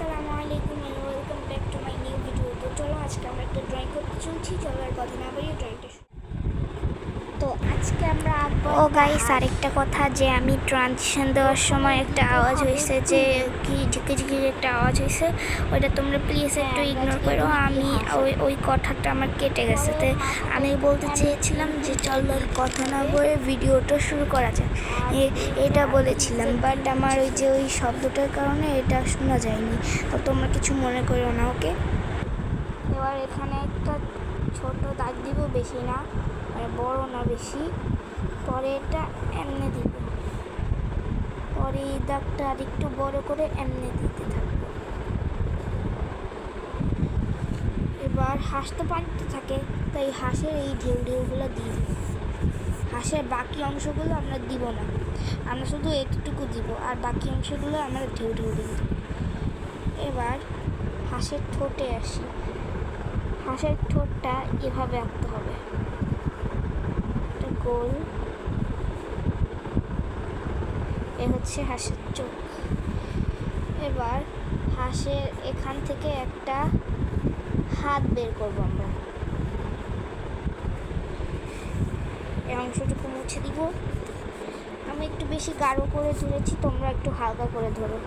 আসসালামু আলাইকুম and welcome back to my new video. তো চলো আজকে আমরা একটা ড্রয়িং করতে চলছি। চলো আর কথা না বাড়িয়ে ড্রয়িংটা তো আজকে আমরা ও গাইস আরেকটা কথা যে আমি ট্রানজিশন দেওয়ার সময় একটা আওয়াজ হয়েছে যে কি ঝিকে ঝিকে একটা আওয়াজ হয়েছে, ওইটা তোমরা প্লিজ একটু ইগনোর করো। আমি ওই কথাটা আমার কেটে গেছে, তো আমি বলতে চেয়েছিলাম যে চলো কথা না বলে ভিডিওটা শুরু করা যায়, এটা বলেছিলাম। বাট আমার ওই শব্দটার কারণে এটা শোনা যায়নি, তো তোমরা কিছু মনে করো না, ওকে? এবার এখানে একটা ছোট দাগ দিব, বেশি না, বড় না বেশি। পরে এটা এমনি দিব, পরে এই দাগটা আর একটু বড় করে এমনি দিতে থাকবো। এবার হাঁস তো পানিতে থাকে, তাই হাঁসের এই ঢেউগুলো দিয়ে দিব। হাঁসের বাকি অংশগুলো আমরা দিব না, আমরা শুধু একটুকু দিব, আর বাকি অংশগুলো আমরা ঢেউ দিয়ে দিব। এবার হাঁসের ঠোঁটে আসি। হাঁসের ঠোঁটটা এভাবে আঁকতে হবে, গোল। এ হচ্ছে হাঁসের চোখ। এবার হাঁসের এখান থেকে একটা হাত বের করবো আমরা। এই অংশটুকু মুছে দিব। আমি একটু বেশি গাঢ় করে ধরেছি, তোমরা একটু হালকা করে ধরো।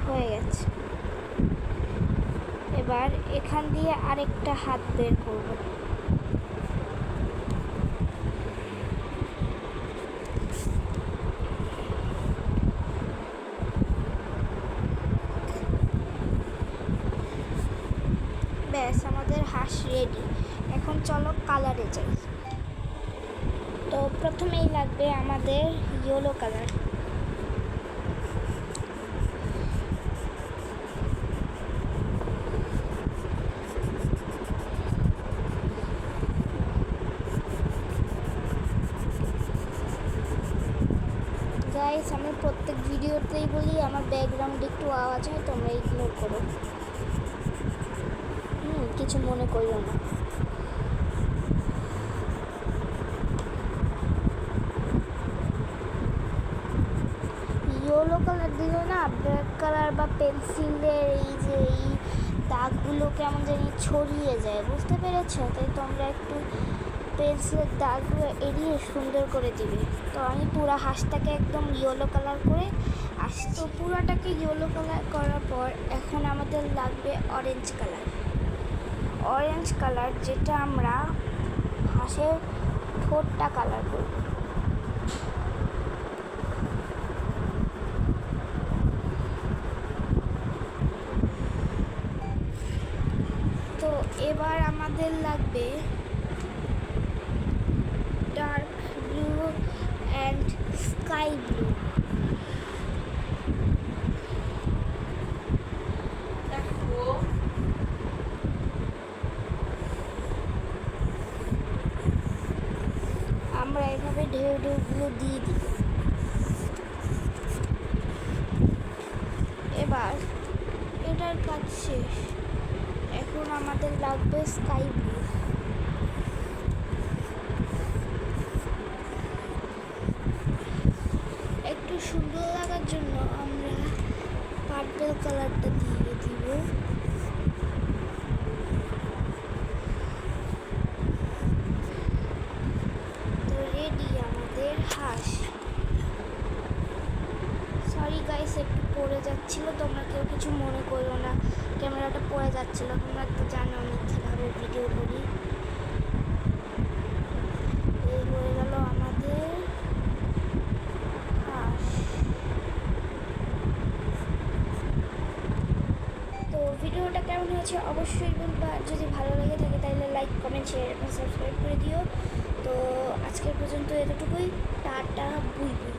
হয়ে গেছে। এবার এখান দিয়ে আরেকটা হাত বের করব। ব্যাস, আমাদের হাঁস রেডি। এখন চলো কালারে যাই। তো প্রথমেই লাগবে আমাদের ইয়েলো কালার। গাইস, আমি প্রত্যেক ভিডিওতেই বলি আমার ব্যাকগ্রাউন্ডে একটু আওয়াজ হয়, তোমরা ইগনোর করো, কিছু মনে করিও না। ইয়েলো কালার দিলে না ব্ল্যাক কালার বা পেন্সিলের এই দাগগুলো কেমন জানি ছড়িয়ে যায়, বুঝতে পেরেছো? তাই তোমরা একটু পেন্সিলের দাগগুলো এড়িয়ে সুন্দর করে দিবে। তো আমি পুরো হাঁসটাকে একদম ইয়েলো কালার করে আসছি। তো পুরোটাকে ইয়েলো কালার করার পর এখন আমাদের লাগবে অরেঞ্জ কালার। অরেঞ্জ কালার যেটা আমরা হাঁসের ঠোঁটটা কালার করব। তো এবার আমাদের লাগবে dark blue and sky blue. আমরা এভাবে ঢেউগুলো দিয়ে দিব। এবার এটার কাজ শেষ। এখন আমাদের লাগবে স্কাই ব্লু। একটু সুন্দর লাগার জন্য আমরা পার্পল কালারটা দিয়ে দিব। তো রেডি আমাদের হাঁস। সরি গাইস, একটু পড়ে যাচ্ছিল, তোমরা কেউ কিছু মনে করো না, ক্যামেরাটা পড়ে যাচ্ছিল। তোমরা তো জানো আমি কীভাবে ভিডিও করি। এই হয়ে গেল আমাদের হাঁস। তো ভিডিওটা কেমন হয়েছে অবশ্যই বলবা। যদি ভালো লেগে থাকে তাহলে লাইক, কমেন্ট, শেয়ার এবং সাবস্ক্রাইব করে দিও। তো আজকের পর্যন্ত এতটুকুই। টাটা, বুই বুই।